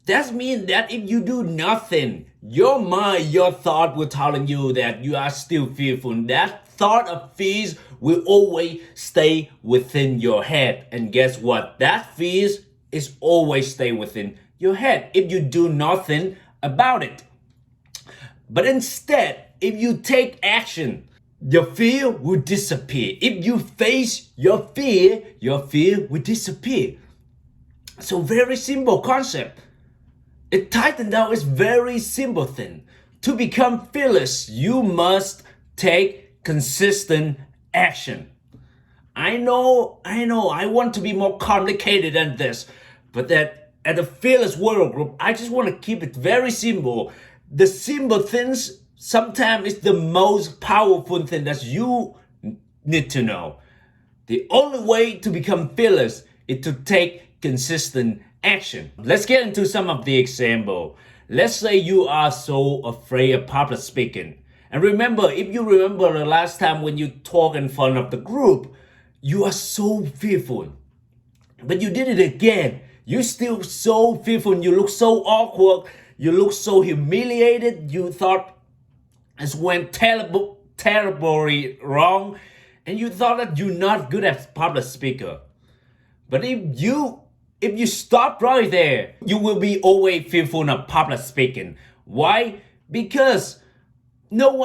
That means that if you do nothing, your mind, your thought will telling you that you are still fearful. That thought of fears will always stay within your head. And guess what? That fears is always stay within your head if you do nothing about it. But instead, if you take action, your fear will disappear. If you face your fear will disappear. So very simple concept. It tightened down is very simple thing. To become fearless, you must take consistent action. I know, I want to be more complicated than this, but that at the Fearless World Group, I just want to keep it very simple. The simple things sometimes is the most powerful thing that you need to know. The only way to become fearless is to take consistent action. Let's get into some of the example. Let's say you are so afraid of public speaking. And remember, if you remember the last time when you talk in front of the group, you are so fearful. But you did it again. You're still so fearful. You look so awkward. You look so humiliated. You thought it went terribly wrong. And you thought that you're not good as public speaker. But if you stop right there, you will be always fearful of public speaking. Why? Because not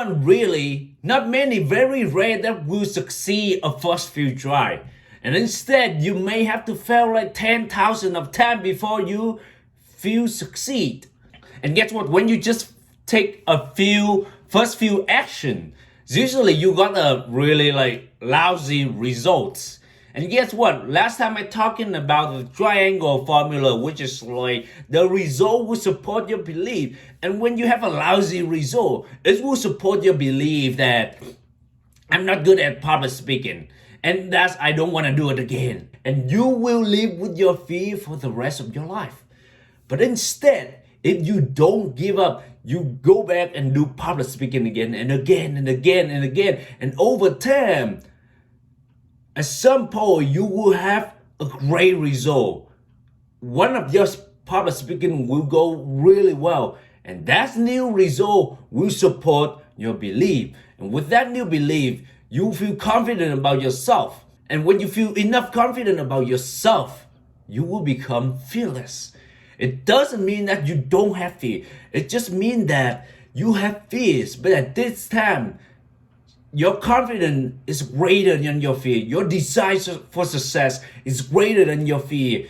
many, very rare that will succeed a first few try. And instead, you may have to fail like 10,000 of times before you feel succeed. And guess what? When you just take first few action, usually you got a really lousy results. And guess what? Last time I talking about the triangle formula, which is like the result will support your belief. And when you have a lousy result, it will support your belief that I'm not good at public speaking. And that's, I don't want to do it again. And you will live with your fear for the rest of your life. But instead, if you don't give up, you go back and do public speaking again and again and again and again. And over time, at some point, you will have a great result. One of your public speaking will go really well. And that new result will support your belief. And with that new belief, you feel confident about yourself. And when you feel enough confident about yourself, you will become fearless. It doesn't mean that you don't have fear. It just means that you have fears. But at this time, your confidence is greater than your fear. Your desire for success is greater than your fear.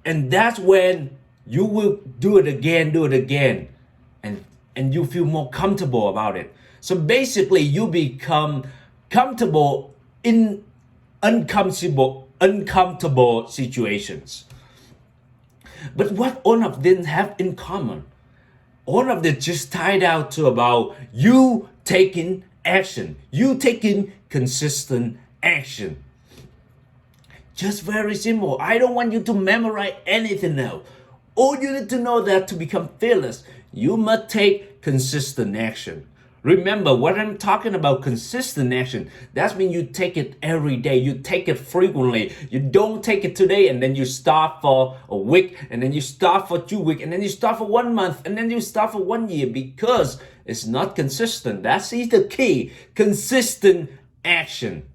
And that's when you will do it again. And you feel more comfortable about it. So basically, you become comfortable in uncomfortable situations. But what all of them have in common? All of them just tied out to about you taking action. You taking consistent action. Just very simple. I don't want you to memorize anything now. All you need to know that to become fearless, you must take consistent action. Remember, what I'm talking about consistent action, that means you take it every day. You take it frequently. You don't take it today and then you stop for a week and then you stop for 2 weeks and then you stop for 1 month and then you stop for 1 year because it's not consistent. That's the key. Consistent action.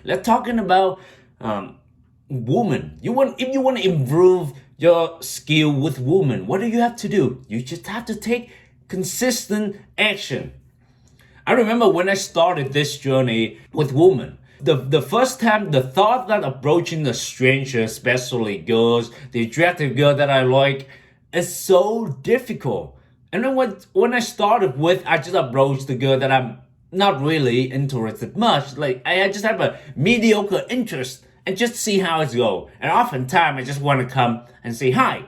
Let's talking about women. If you want to improve your skill with women, what do you have to do? You just have to take consistent action. I remember when I started this journey with women, the first time, the thought that approaching a stranger, especially girls, the attractive girl that I like, is so difficult. And then when I started with, I just approached the girl that I'm not really interested much. Like I just have a mediocre interest and just see how it goes. And oftentimes I just want to come and say hi.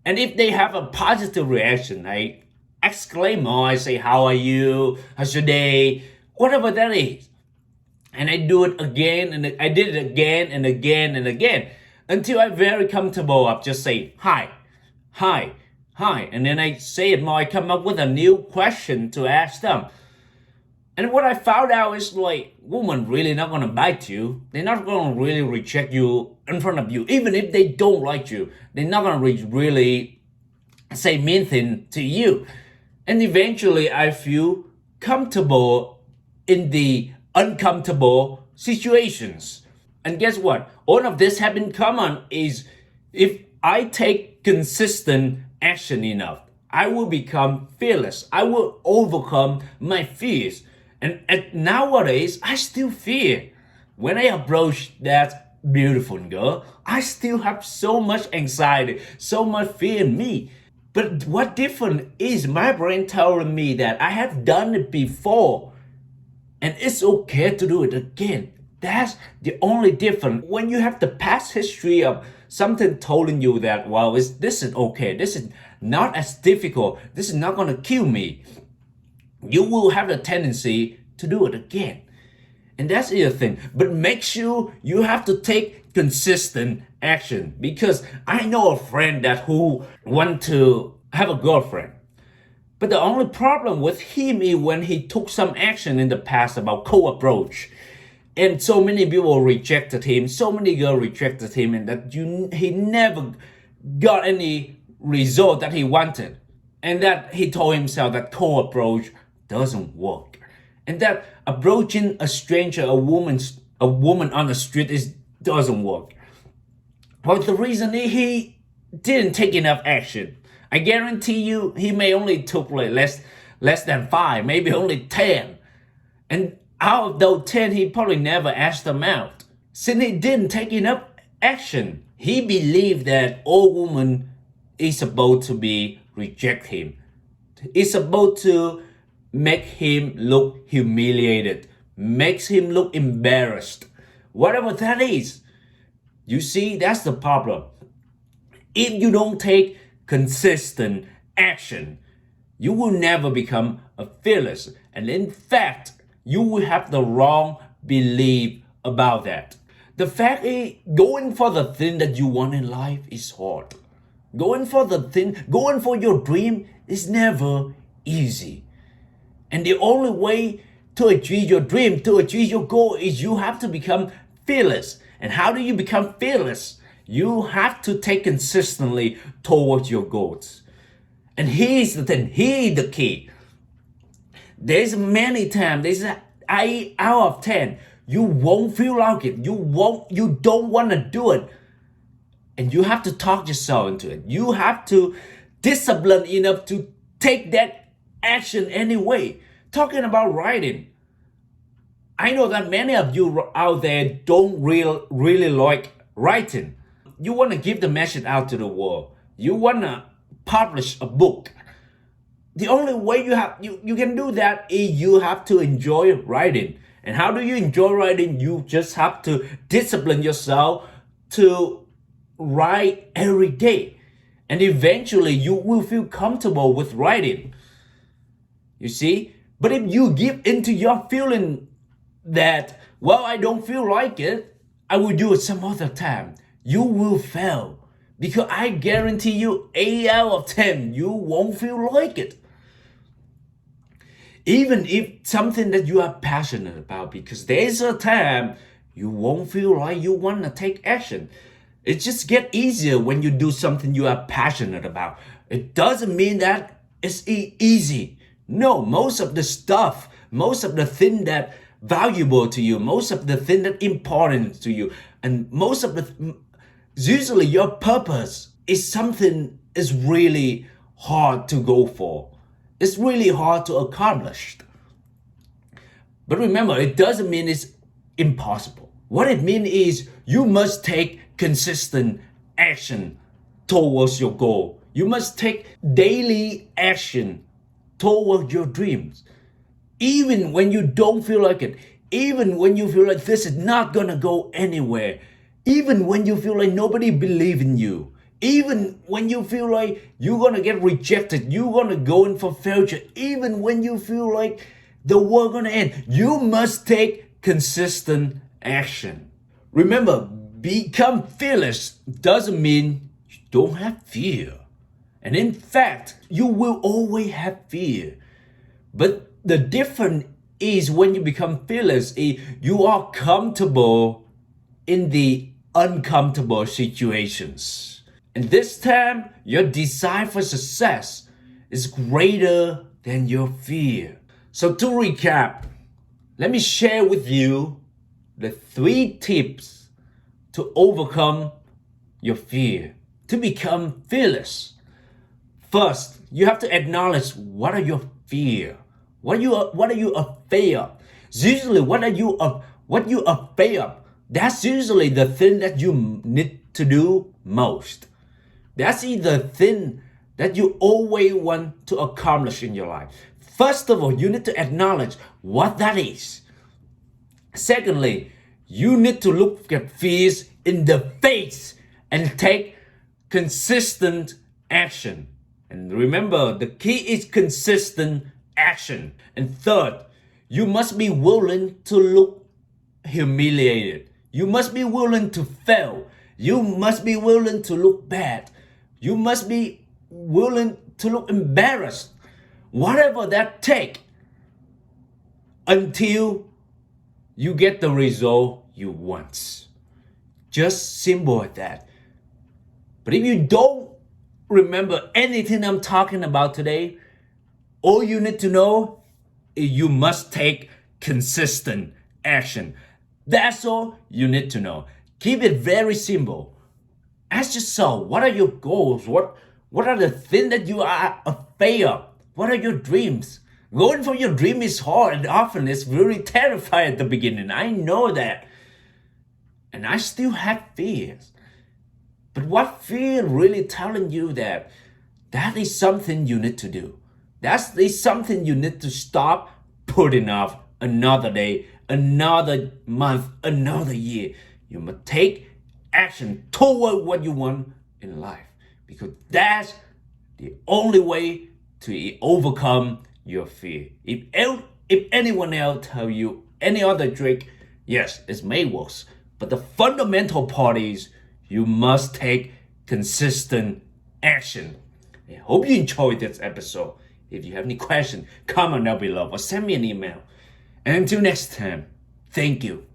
And if they have a positive reaction, I exclaim more. I say, how are you? How's your day? Whatever that is. And I do it again, and I did it again and again and again until I'm very comfortable. I just say, hi. And then I say it more. I come up with a new question to ask them. And what I found out is like, women really not gonna bite you. They're not gonna really reject you in front of you. Even if they don't like you, they're not gonna really say mean thing to you. And eventually I feel comfortable in the uncomfortable situations. And guess what? All of this have in common is if I take consistent action enough, I will become fearless. I will overcome my fears. And nowadays, I still fear. When I approach that beautiful girl, I still have so much anxiety, so much fear in me. But what different is my brain telling me that I have done it before and it's okay to do it again. That's the only difference. When you have the past history of something telling you that, well, this is okay, this is not as difficult, this is not gonna kill me, you will have the tendency to do it again. And that's the other thing. But make sure you have to take consistent action. Because I know a friend that who want to have a girlfriend. But the only problem with him is when he took some action in the past about co-approach. And so many people rejected him, so many girls rejected him, and that he never got any result that he wanted. And that he told himself that co-approach doesn't work. And that approaching a stranger, a woman on the street doesn't work. Well, the reason is he didn't take enough action. I guarantee you he may only took like less than 5, maybe only 10. And out of those 10, he probably never asked them out. Since he didn't take enough action, he believed that all women is supposed to reject him. It's supposed to make him look humiliated, makes him look embarrassed, whatever that is. You see, that's the problem. If you don't take consistent action, you will never become a fearless. And in fact, you will have the wrong belief about that. The fact is, going for the thing that you want in life is hard. Going for your dream is never easy. And the only way to achieve your dream, to achieve your goal, is you have to become fearless. And how do you become fearless? You have to take consistently towards your goals. And here's the thing, here's the key. There's many times, there's 8 out of 10, you won't feel like it. You don't want to do it. And you have to talk yourself into it. You have to discipline enough to take that action anyway. Talking about writing, I know that many of you out there don't really like writing. You want to give the message out to the world. You want to publish a book. The only way you can do that is you have to enjoy writing. And how do you enjoy writing? You just have to discipline yourself to write every day. And eventually you will feel comfortable with writing. You see? But if you give into your feeling that, well, I don't feel like it, I will do it some other time, you will fail. Because I guarantee you 8 out of 10, you won't feel like it. Even if something that you are passionate about, because there's a time you won't feel like you want to take action. It just gets easier when you do something you are passionate about. It doesn't mean that it's easy. No, most of the stuff, most of the thing that valuable to you, most of the thing that important to you, and usually your purpose is something is really hard to go for. It's really hard to accomplish. But remember, it doesn't mean it's impossible. What it means is you must take consistent action towards your goal. You must take daily action towards your dreams. Even when you don't feel like it, even when you feel like this is not gonna go anywhere, even when you feel like nobody believes in you, even when you feel like you're gonna get rejected, you're gonna go in for failure, even when you feel like the world gonna end, you must take consistent action. Remember, become fearless doesn't mean you don't have fear. And in fact, you will always have fear. But the difference is when you become fearless, you are comfortable in the uncomfortable situations. And this time, your desire for success is greater than your fear. So to recap, let me share with you the 3 tips to overcome your fear, to become fearless. First, you have to acknowledge what are your fear. What are you afraid of? Usually, what you afraid of, that's usually the thing that you need to do most. That's the thing that you always want to accomplish in your life. First of all, you need to acknowledge what that is. Secondly, you need to look at fears in the face and take consistent action. And remember, the key is consistent action. And third, you must be willing to look humiliated. You must be willing to fail. You must be willing to look bad. You must be willing to look embarrassed. Whatever that takes until you get the result you want. Just simple as that. But if you don't remember anything I'm talking about today, all you need to know is you must take consistent action. That's all you need to know. Keep it very simple. Ask yourself, what are your goals? What are the things that you are afraid of? What are your dreams? Going for your dream is hard and often it's really terrifying at the beginning. I know that. And I still had fears. But what fear really telling you that is something you need to do. That is something you need to stop putting off another day, another month, another year. You must take action toward what you want in life, because that's the only way to overcome your fear. If anyone else tell you any other trick, yes, it may work, but the fundamental part is you must take consistent action. I hope you enjoyed this episode. If you have any questions, comment down below or send me an email. And until next time, thank you.